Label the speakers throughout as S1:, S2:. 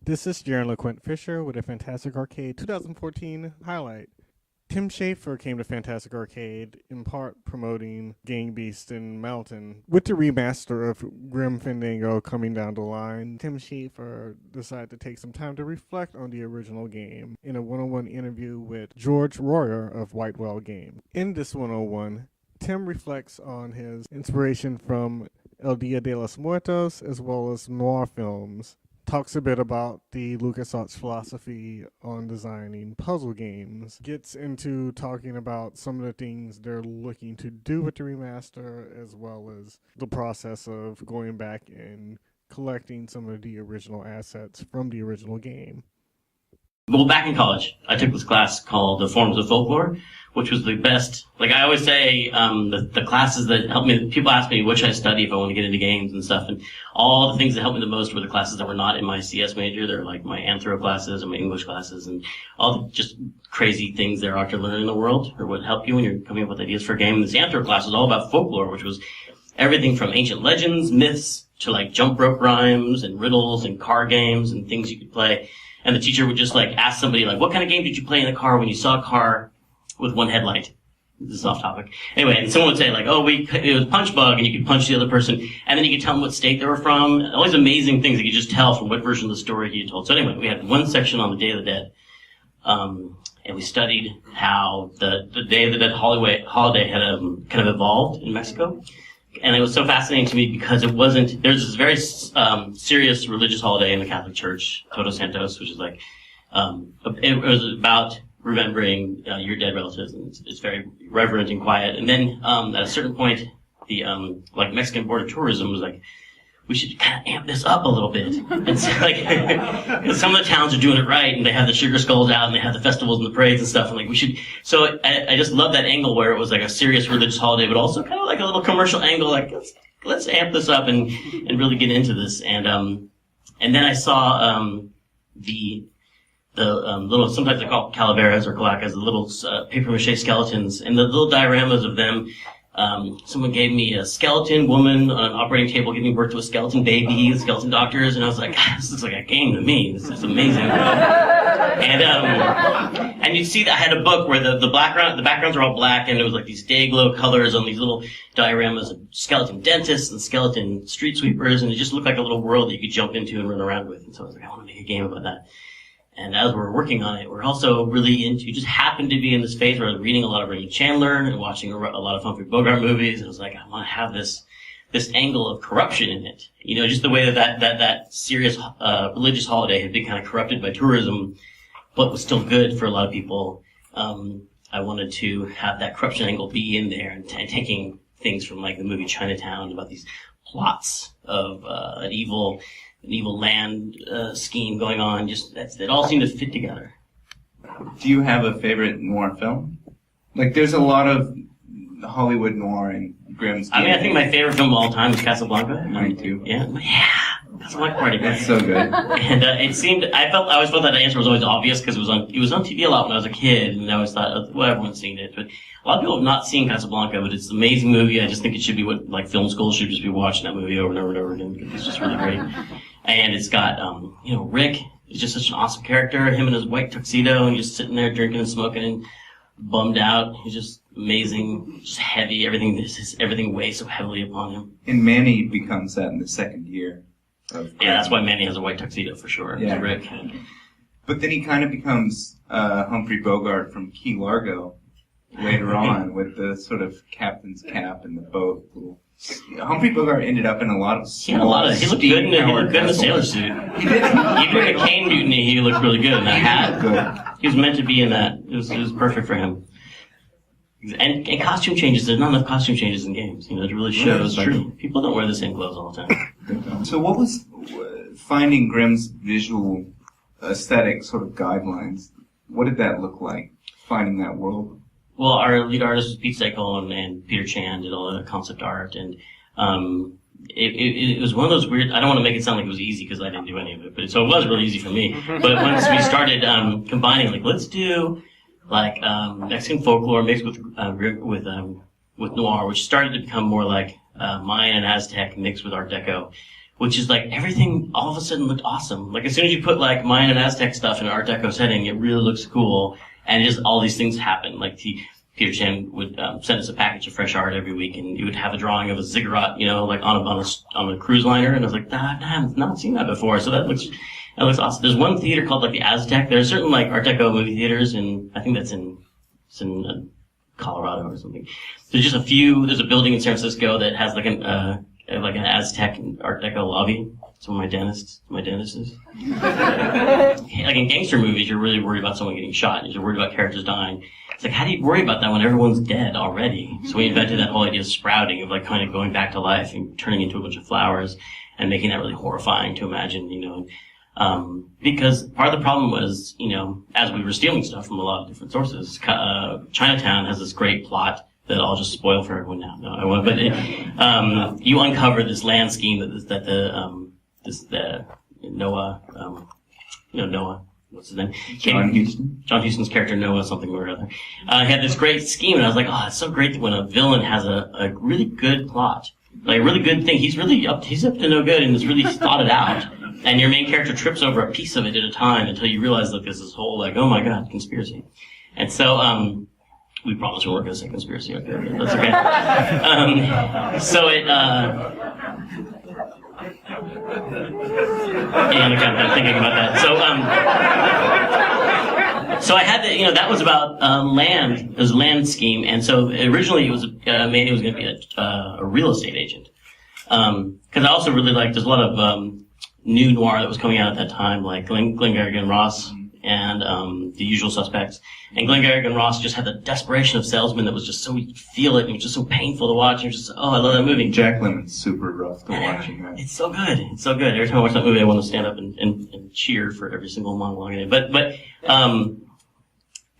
S1: This is Jaron LeQuint Fisher with a Fantastic Arcade 2014 highlight. Tim Schafer came to Fantastic Arcade in part promoting Gang Beast and Mountain. With the remaster of Grim Fandango coming down the line, Tim Schafer decided to take some time to reflect on the original game in a one-on-one interview with George Royer of Whitewell Game. In this one-on-one, Tim reflects on his inspiration from El Dia de los Muertos as well as noir films. Talks a bit about the LucasArts philosophy on designing puzzle games. Gets into talking about some of the things they're looking to do with the remaster, as well as the process of going back and collecting some of the original assets from the original game.
S2: Well, back in college, I took this class called The Forms of Folklore, which was the best. Like I always say, the classes that helped me, people ask me what should I study if I want to get into games and stuff, and all the things that helped me the most were the classes that were not in my CS major. They're like my anthro classes and my English classes and all the just crazy things there are to learn in the world, or what help you when you're coming up with ideas for a game. And this anthro class was all about folklore, which was everything from ancient legends, myths, to like jump rope rhymes and riddles and car games and things you could play. And the teacher would just like ask somebody like, what kind of game did you play in the car when you saw a car with one headlight? This is off topic. Anyway, and someone would say like, oh, it was punch bug, and you could punch the other person, and then you could tell them what state they were from. All these amazing things that you could just tell from what version of the story he had told. So anyway, we had one section on the Day of the Dead. And we studied how the Day of the Dead holiday had kind of evolved in Mexico. And it was so fascinating to me because there's this very serious religious holiday in the Catholic Church, Todos Santos, which is like, it was about remembering your dead relatives, and it's very reverent and quiet. And then at a certain point, the like Mexican Board of Tourism was like, we should kind of amp this up a little bit. And so, like, some of the towns are doing it right, and they have the sugar skulls out, and they have the festivals and the parades and stuff, and like, we should, so I just love that angle where it was like a serious religious holiday, but also kind of like a little commercial angle, like, let's amp this up and really get into this. And then I saw, the little, sometimes they're called calaveras or calacas, the little, paper mache skeletons, and the little dioramas of them. Someone gave me a skeleton woman on an operating table giving birth to a skeleton baby, the skeleton doctors, and I was like, God, this looks like a game to me. This is amazing. And you see that I had a book where the backgrounds are all black, and it was like these day glow colors on these little dioramas of skeleton dentists and skeleton street sweepers, and it just looked like a little world that you could jump into and run around with. And so I was like, I want to make a game about that. And as we're working on it, we're also really just happened to be in this phase where I was reading a lot of Raymond Chandler and watching a lot of Humphrey Bogart movies. And I was like, I want to have this angle of corruption in it. You know, just the way that serious, religious holiday had been kind of corrupted by tourism, but was still good for a lot of people. I wanted to have that corruption angle be in there and taking things from like the movie Chinatown about these plots of, an evil land scheme going on. Just it all seemed to fit together.
S3: Do you have a favorite noir film? Like, there's a lot of Hollywood noir and Grimm's.
S2: I mean, I think my favorite film of all time is Casablanca.
S3: Mine too.
S2: Yeah, Casablanca Party.
S3: That's so good.
S2: And I always felt that answer was always obvious because it was on TV a lot when I was a kid, and I always thought, well, everyone's seen it. But a lot of people have not seen Casablanca, but it's an amazing movie. I just think it should be what like film schools should just be watching that movie over and over and over again because it's just really great. And it's got, Rick is just such an awesome character. Him in his white tuxedo and just sitting there drinking and smoking and bummed out. He's just amazing, just heavy. Everything weighs so heavily upon him.
S3: And Manny becomes that in the second year.
S2: Yeah, that's why Manny has a white tuxedo for sure.
S3: Yeah.
S2: Rick.
S3: But then he kind of becomes Humphrey Bogart from Key Largo later on with the sort of captain's cap and the boat. Humphrey Bogart ended up in a lot of
S2: He looked good in the sailor suit.
S3: He did.
S2: Even in the Kane Mutiny, he looked really good in that hat.
S3: Good.
S2: He was meant to be in that. It was perfect for him. And costume changes. There's not enough costume changes in games. You know, it really shows.
S3: That's true.
S2: People don't wear the same clothes all the time.
S3: So what was finding Grimm's visual aesthetic sort of guidelines? What did that look like, finding that world?
S2: Well, our lead artist was Pete Sekel and Peter Chan did all the concept art, and it was one of those weird. I don't want to make it sound like it was easy because I didn't do any of it, but so it was really easy for me. But once we started combining, like let's do like Mexican folklore mixed with noir, which started to become more like Mayan and Aztec mixed with Art Deco. which is like everything all of a sudden looked awesome. Like as soon as you put like Mayan and Aztec stuff in an Art Deco setting, it really looks cool. And just all these things happen. Like Peter Chan would send us a package of fresh art every week, and he would have a drawing of a ziggurat, like on a cruise liner. And I was like, I've not seen that before. So that looks awesome. There's one theater called like the Aztec. There are certain like Art Deco movie theaters, and I think it's in Colorado or something. There's just a few. There's a building in San Francisco that has like an Aztec Art Deco lobby. It's one of my dentists. Like in gangster movies, you're really worried about someone getting shot. You're worried about characters dying. It's like, how do you worry about that when everyone's dead already? So we invented that whole idea of sprouting, of like kind of going back to life and turning into a bunch of flowers and making that really horrifying to imagine, because part of the problem was, as we were stealing stuff from a lot of different sources, Chinatown has this great plot that I'll just spoil for everyone now. No, I won't. But you uncover this land scheme that Noah, Noah, what's his name?
S3: John Huston.
S2: John Huston's character, Noah something or other. He had this great scheme, and I was like, it's so great when a villain has a really good plot. Like a really good thing. He's up to no good and has really thought it out. And your main character trips over a piece of it at a time until you realize that there's this whole like, oh my god, conspiracy. And so, we promise we weren't going to say conspiracy, okay? That's okay. I'm kind of thinking about that. So I had to, that was about land. It was a land scheme, and so originally it was Manny was going to be a real estate agent. Because I also really liked, there's a lot of new noir that was coming out at that time, like Glengarry and Ross and The Usual Suspects. And Glengarry and Ross just had the desperation of salesmen that was just so, you could feel it, and it was just so painful to watch. And just, I love that movie.
S3: Jack Lemmon's super rough to watching that.
S2: It's so good. It's so good. Every time I watch that movie, I want to stand up and cheer for every single monologue in it.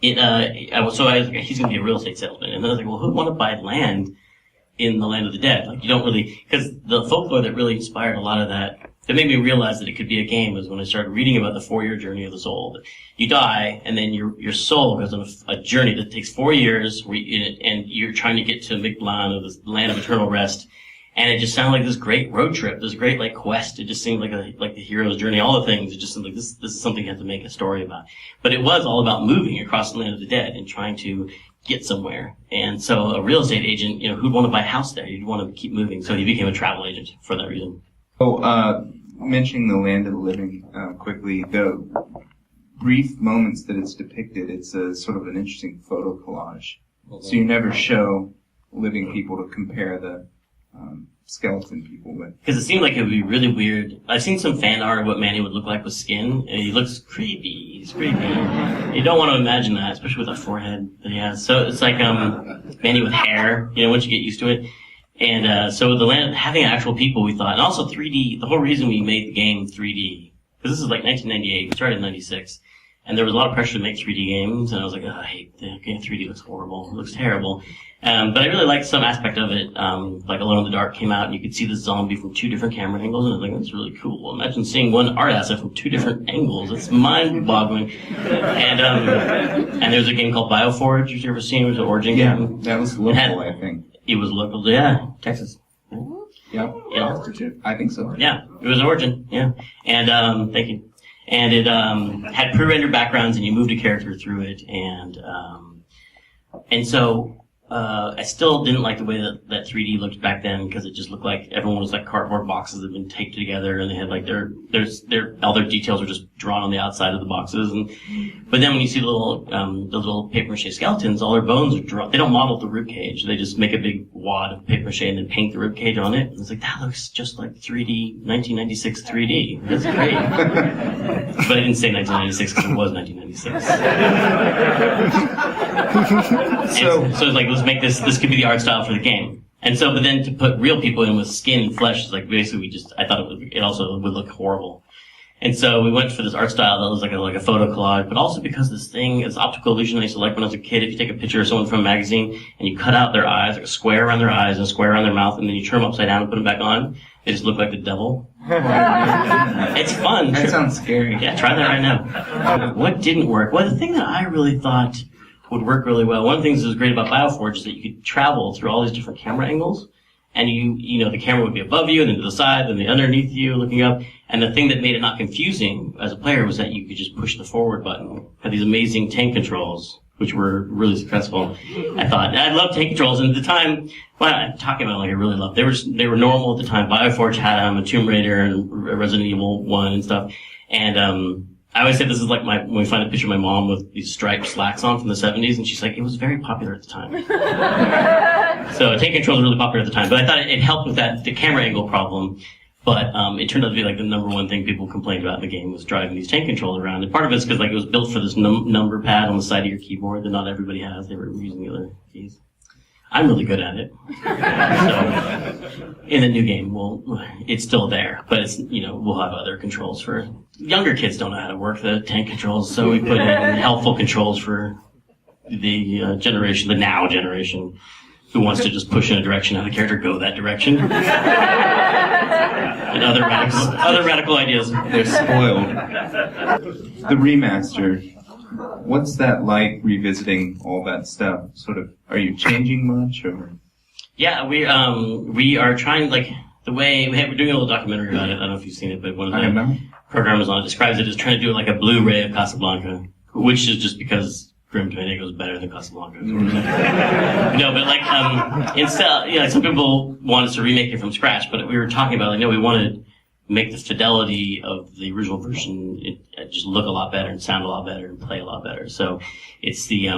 S2: He's going to be a real estate salesman. And then I was like, well, who would want to buy land in the land of the dead? Like, you don't really, because the folklore that really inspired a lot of that made me realize that it could be a game was when I started reading about the 4-year journey of the soul. That you die, and then your soul goes on a journey that takes 4 years, and you're trying to get to Mictlan, or the land of eternal rest. And it just sounded like this great road trip, this great like quest. It just seemed like the hero's journey, all the things. It just seemed like this is something you have to make a story about. But it was all about moving across the land of the dead and trying to get somewhere. And so a real estate agent, who'd want to buy a house there? You'd want to keep moving. So he became a travel agent for that reason.
S3: Mentioning the land of the living quickly, the brief moments that it's depicted, it's a sort of an interesting photo collage. So you never show living people to compare the skeleton people with.
S2: Because it seemed like it would be really weird. I've seen some fan art of what Manny would look like with skin, and he looks creepy. He's creepy. You don't want to imagine that, especially with that forehead that he has. So it's like Manny with hair, once you get used to it. And so the land, having actual people, we thought, and also 3D, the whole reason we made the game 3D, because this is like 1998, we started in 96, and there was a lot of pressure to make 3D games, and I was like, I hate the game. 3D looks horrible. It looks terrible. But I really liked some aspect of it, like Alone in the Dark came out, and you could see the zombie from 2 different camera angles, and I was like, that's really cool. Imagine seeing one art asset from 2 different angles. It's mind-boggling. And there's a game called Bioforge, you've ever seen? It was an Origin game.
S3: Yeah, that was local, I think.
S2: It was local, yeah, Texas.
S3: Yeah, I think so.
S2: Yeah, it was Origin, yeah. And, thank you. And it, had pre-rendered backgrounds, and you moved a character through it, and so, I still didn't like the way that 3D looked back then, because it just looked like everyone was like cardboard boxes that had been taped together, and they had like all their details were just drawn on the outside of the boxes. But then when you see those little paper mache skeletons, all their bones are drawn. They don't model the rib cage. They just make a big wad of paper mache and then paint the rib cage on it. And it's like, that looks just like 3D, 1996 3D. That's great. But I didn't say 1996 because it was 1996. So it's like, let's make this could be the art style for the game. And so, but then to put real people in with skin and flesh is like basically I thought it also would look horrible. And so we went for this art style that was like a photo collage, but also because this thing is optical illusion I used to like when I was a kid. If you take a picture of someone from a magazine and you cut out their eyes, like a square around their eyes and a square around their mouth, and then you turn them upside down and put them back on, they just look like the devil. It's fun.
S3: That sounds scary.
S2: Yeah, try that right now. What didn't work? Well, the thing that I really thought would work really well, one of the things that was great about Bioforge is that you could travel through all these different camera angles. and the camera would be above you, and then to the side, then underneath you, looking up. And the thing that made it not confusing as a player was that you could just push the forward button. Had these amazing tank controls, which were really successful. I thought, I loved tank controls, and at the time, well, I'm talking about like I really loved. They were normal at the time. BioForge had them, and Tomb Raider, and Resident Evil 1 and stuff. And I always say this is like when we find a picture of my mom with these striped slacks on from the 70s, and she's like, it was very popular at the time. So tank controls were really popular at the time, but I thought it helped with the camera angle problem. But it turned out to be like the number one thing people complained about in the game was driving these tank controls around. And part of it's because like it was built for this number pad on the side of your keyboard that not everybody has. They were using the other keys. I'm really good at it. So in the new game, it's still there, but it's we'll have other controls for younger kids. Don't know how to work the tank controls, so we put in helpful controls for the now generation, who wants to just push in a direction, have the character go that direction. And other radical ideas.
S3: They're spoiled. The remaster, what's that like, revisiting all that stuff? Sort of, are you changing much, or?
S2: Yeah, we are trying, like, the way, we're doing a little documentary about it. I don't know if you've seen it, but one of the programmers on it describes it as trying to do like a Blu-ray of Casablanca, which is just because Grim Fandango is better than Casablanca. No, but like, instead, some people want us to remake it from scratch, but we were talking about, we want to make the fidelity of the original version just look a lot better and sound a lot better and play a lot better. So it's the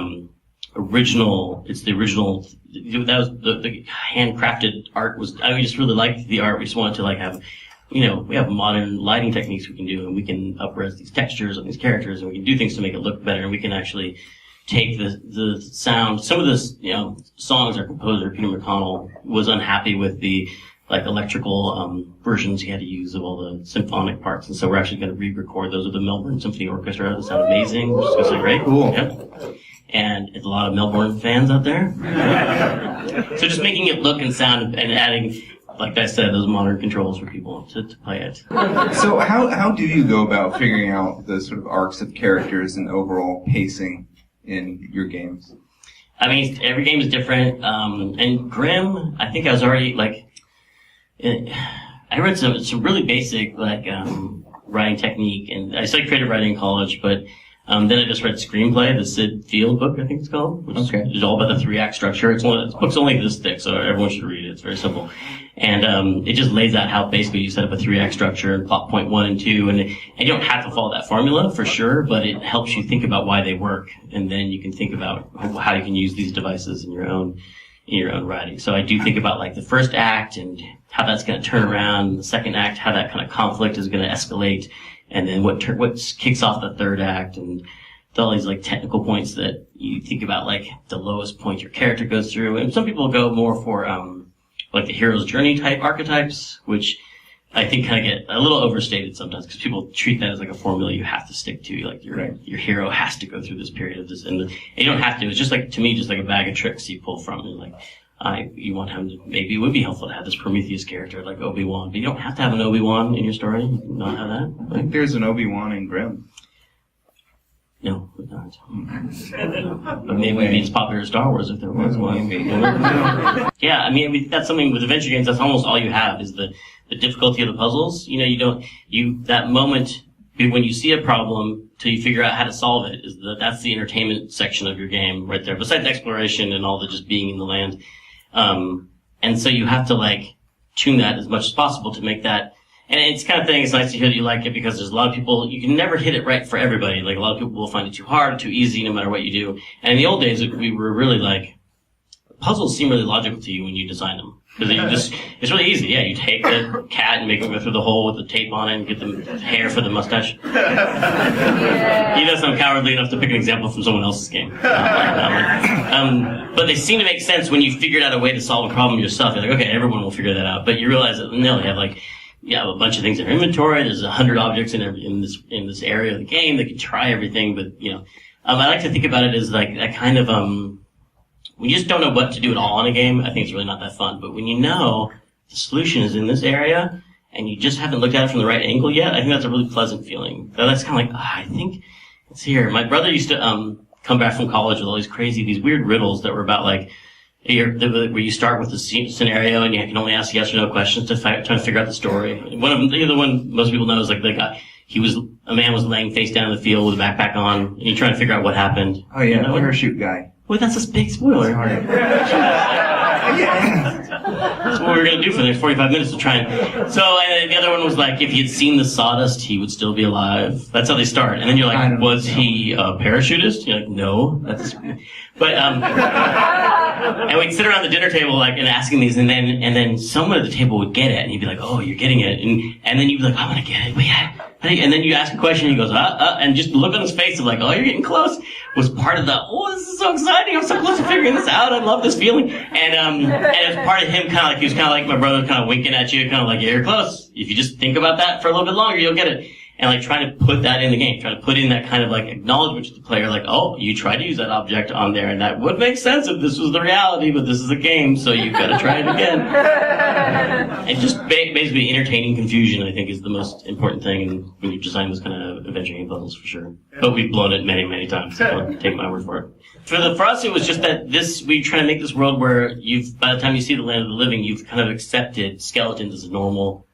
S2: original, that was the handcrafted art was, we just really liked the art. We just wanted to like have, we have modern lighting techniques we can do, and we can up-res these textures of these characters, and we can do things to make it look better, and we can actually take the sound. Some of the songs our composer Peter McConnell was unhappy with the electrical versions he had to use of all the symphonic parts, and so we're actually going to re-record those with the Melbourne Symphony Orchestra. That sound amazing, which is going to sound great.
S3: Cool.
S2: Yep. And it's a lot of Melbourne fans out there. So just making it look and sound and adding, like I said, those modern controls for people to play it.
S3: So how do you go about figuring out the sort of arcs of characters and overall pacing in your games?
S2: I mean, every game is different. And Grim, I think I was already I read some really basic writing technique, and I studied creative writing in college, but then I just read Screenplay, the Sid Field book, I think it's called, which is all about the 3-act structure. This book's only this thick, so everyone should read it. It's very simple. And it just lays out how basically you set up a 3-act structure and plot point 1 and 2, and you don't have to follow that formula for sure, but it helps you think about why they work, and then you can think about how you can use these devices in your own writing. So I do think about the first act and how that's going to turn around, the second act, how that kind of conflict is going to escalate, and then what kicks off the third act, and all these technical points that you think about, the lowest point your character goes through. And some people go more for the hero's journey type archetypes, which I think kind of get a little overstated sometimes, because people treat that as a formula you have to stick to. Your hero has to go through this period of this, and you don't have to. It's just to me, just like a bag of tricks you pull from. And you want him to, maybe it would be helpful to have this Prometheus character like Obi-Wan, but you don't have to have an Obi-Wan in your story. You can not have that.
S3: I think there's an Obi-Wan in Grim.
S2: No, we don't. But maybe it'd be as popular as Star Wars if there was one. Yeah, I mean, that's something with adventure games, that's almost all you have, is the difficulty of the puzzles. That moment when you see a problem till you figure out how to solve it, that's the entertainment section of your game right there, besides exploration and all the just being in the land. And so you have to tune that as much as possible to make that. And it's kind of thing, it's nice to hear that you like it, because there's a lot of people, you can never hit it right for everybody. A lot of people will find it too hard, too easy, no matter what you do. And in the old days, we were really puzzles seem really logical to you when you design them. Because it's really easy. Yeah, you take the cat and make it go through the hole with the tape on it and get the hair for the mustache. He does sound cowardly enough to pick an example from someone else's game. But they seem to make sense when you figured out a way to solve a problem yourself. You're okay, everyone will figure that out. But you realize that, no, they have a bunch of things in their inventory. There's 100 objects in this area of the game. They can try everything, but I like to think about it as that kind of when you just don't know what to do at all in a game. I think it's really not that fun. But when you know the solution is in this area and you just haven't looked at it from the right angle yet, I think that's a really pleasant feeling. That's kind of I think it's here. My brother used to come back from college with all these weird riddles that were about where you start with the scenario and you can only ask yes or no questions to try to figure out the story. One of them, the one most people know is like the guy. A man was laying face down in the field with a backpack on, and you're trying to figure out what happened.
S3: Oh yeah, the parachute guy.
S2: Well, that's a big spoiler.
S3: Sorry.
S2: That's what we were going to do for the next 45 minutes to try and... So, and the other one was like, if he had seen the sawdust, he would still be alive. That's how they start. And then you're like, was he a parachutist? You're like, no. But, and we'd sit around the dinner table, like, and asking these, and then someone at the table would get it, and he'd be like, oh, you're getting it. And then you'd be like, I want to get it. Wait, and then you ask a question, and he goes, and just the look on his face of like, oh, you're getting close, was part of the, oh, this is so exciting, I'm so close to figuring this out, I love this feeling. And it was part of him kind of like, he was kind of like my brother kind of winking at you, kind of like, yeah, you're close. If you just think about that for a little bit longer, you'll get it. And like trying to put that in the game, trying to put in that kind of like acknowledgement to the player, like, oh, you tried to use that object on there, and that would make sense if this was the reality, but this is a game, so you've got to try it again. And just basically entertaining confusion, I think, is the most important thing when you design those kind of adventure game puzzles, for sure. But we've blown it many, many times, so don't take my word for it. For us, it was just that we try to make this world where by the time you see the land of the living, you've kind of accepted skeletons as normal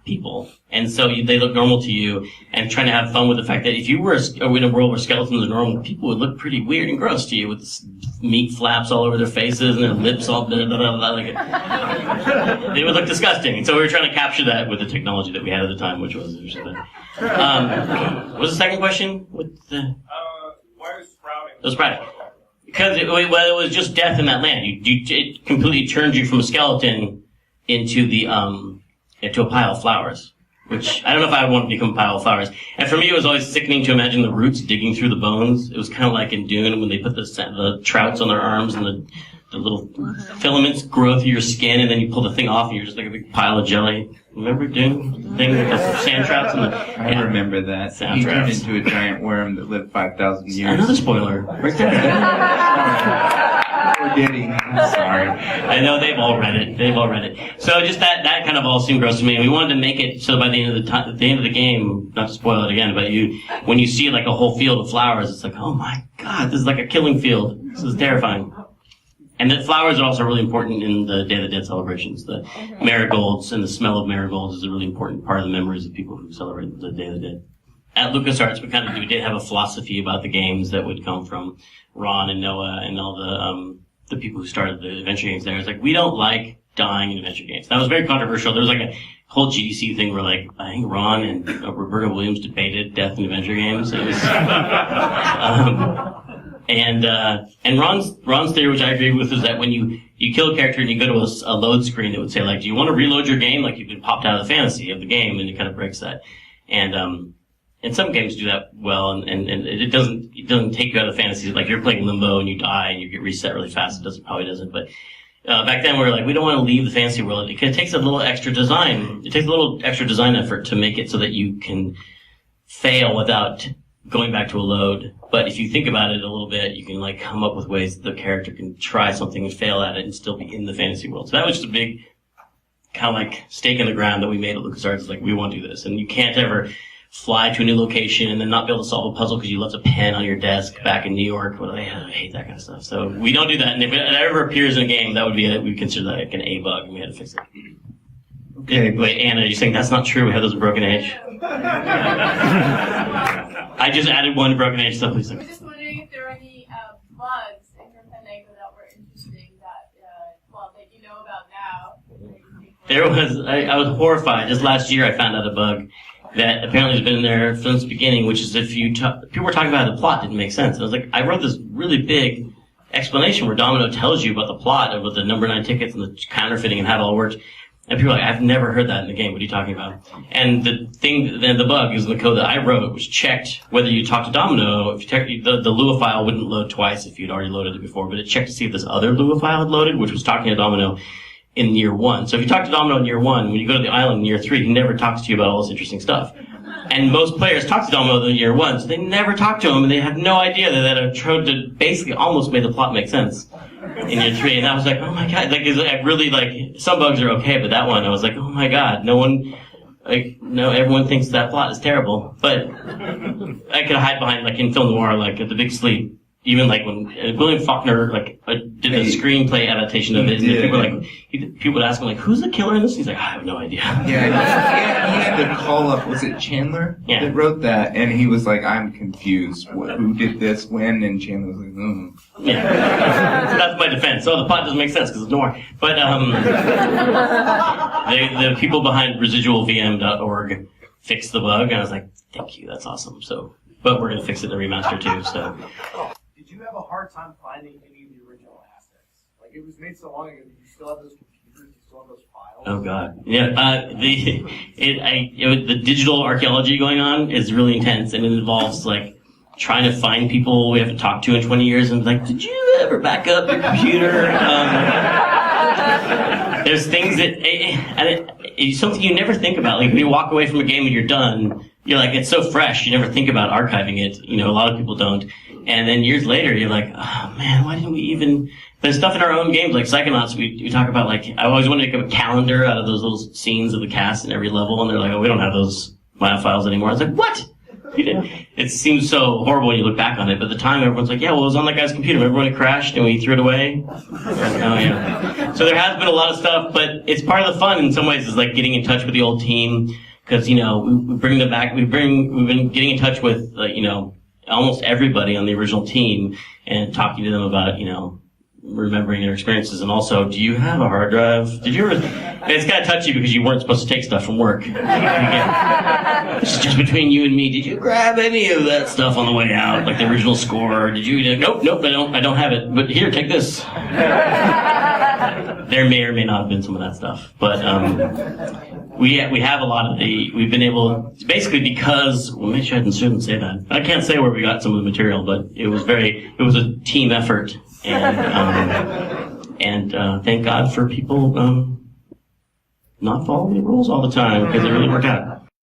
S2: people. And so they look normal to you, and trying to have fun with the fact that if you were in a world where skeletons are normal, people would look pretty weird and gross to you with meat flaps all over their faces and their lips all blah, blah, blah, blah, like they would look disgusting. And so we were trying to capture that with the technology that we had at the time, which was interesting. What was the second question? Why was sprouting? It was sprouting. Because it was just death in that land. It completely turned you from a skeleton into a pile of flowers, which I don't know if I would want to become a pile of flowers. And for me, it was always sickening to imagine the roots digging through the bones. It was kind of like in Dune when they put the trouts on their arms and the little filaments grow through your skin, and then you pull the thing off and you're just like a big pile of jelly. Remember Dune? The thing with the sand trouts and
S3: I remember that. He turned into a giant worm that lived 5,000 years.
S2: Another spoiler. Right there.
S3: Forgetting. I'm sorry.
S2: I know they've all read it. So just that kind of all seemed gross to me. And we wanted to make it so by the end of the game, not to spoil it again, but when you see like a whole field of flowers, it's like, oh my god, this is like a killing field. This is terrifying. And the flowers are also really important in the Day of the Dead celebrations. The marigolds and the smell of marigolds is a really important part of the memories of people who celebrate the Day of the Dead. At LucasArts, we did have a philosophy about the games that would come from Ron and Noah and all the people who started the adventure games there. It's like, we don't like dying in adventure games. That was very controversial. There was like a whole GDC thing where like, I think Ron and Roberta Williams debated death in adventure games. It was, and Ron's theory, which I agree with, is that when you kill a character and you go to a load screen that would say like, do you want to reload your game? Like you've been popped out of the fantasy of the game, and it kind of breaks that. And some games do that well, and it doesn't take you out of the fantasy. Like you're playing Limbo and you die and you get reset really fast. It probably doesn't. But back then we were like, we don't want to leave the fantasy world. It takes a little extra design. It takes a little extra design effort to make it so that you can fail without going back to a load. But if you think about it a little bit, you can like come up with ways that the character can try something and fail at it and still be in the fantasy world. So that was just a big kind of like stake in the ground that we made at LucasArts. It's like, we want to do this, and you can't ever fly to a new location and then not be able to solve a puzzle because you left a pen on your desk back in New York. Well, I hate that kind of stuff. So we don't do that. And if it ever appears in a game, that would be we'd consider that like an A bug, and we had to fix it.
S3: Okay.
S2: Wait, Anna, are you saying that's not true? We have those in Broken Age? I just added one Broken Age stuff. Please.
S4: I'm just wondering if there are any bugs in Grim Fandango that were interesting that you know about now.
S2: There was. I was horrified. Just last year, I found out a bug that apparently has been in there since the beginning, which is if people were talking about how the plot didn't make sense. And I was like, I wrote this really big explanation where Domino tells you about the plot of the number 9 tickets and the counterfeiting and how it all works. And people are like, I've never heard that in the game. What are you talking about? And the bug is in the code that I wrote, which checked whether you talked to Domino. If the Lua file wouldn't load twice if you'd already loaded it before, but it checked to see if this other Lua file had loaded, which was talking to Domino in year 1. So if you talk to Domino in year 1, when you go to the island in year 3, he never talks to you about all this interesting stuff. And most players talk to Domino in year 1, so they never talk to him, and they have no idea that a trode that basically almost made the plot make sense in year 3. And I was like, oh my god, like, I really, like, some bugs are okay, but that one, I was like, oh my god, everyone thinks that plot is terrible. But I could hide behind, like, in film noir, like, at the big sleep, even like when William Faulkner did a screenplay adaptation of it, and people were like, people would ask him like, "Who's the killer in this?" He's like, "I have no idea."
S3: Yeah, he had to call up. Was it Chandler that wrote that? And he was like, "I'm confused. Who did this? When?" And Chandler was like,
S2: Yeah, that's my defense. So the plot doesn't make sense because it's noir. But the people behind residualvm.org fixed the bug, and I was like, "Thank you, that's awesome." So, but we're gonna fix it in the remaster too. So.
S5: Did you have a hard time finding any of the original assets? Like, it was made so long ago. Did you still have those computers? Do you still have those files?
S2: Oh God, yeah. The digital archaeology going on is really intense, and it involves like trying to find people we haven't talked to in 20 years, and like, did you ever back up your computer? There's things that, it's something you never think about. Like when you walk away from a game and you're done, you're like, it's so fresh. You never think about archiving it. You know, a lot of people don't. And then years later, you're like, oh man, why didn't we even? There's stuff in our own games, like Psychonauts. We talk about like, I always wanted to make a calendar out of those little scenes of the cast in every level, and they're like, oh, we don't have those files anymore. I was like, what? It seems so horrible when you look back on it, but at the time everyone's like, yeah, well, it was on that guy's computer. Remember when it crashed and we threw it away? Oh, yeah. So there has been a lot of stuff, but it's part of the fun in some ways, is like getting in touch with the old team, because, you know, we bring them back. We've been getting in touch with, you know, almost everybody on the original team and talking to them about, you know, remembering their experiences. And also, do you have a hard drive? Did you ever? It's kind of touchy because you weren't supposed to take stuff from work. This is just between you and me. Did you grab any of that stuff on the way out, like the original score? Did you? Nope, I don't have it. But here, take this. There may or may not have been some of that stuff, but we have a lot of the. We've been able, basically because, well, maybe I shouldn't say that. I can't say where we got some of the material, but it was a team effort. And thank God for people not following the rules all the time, because it really worked out.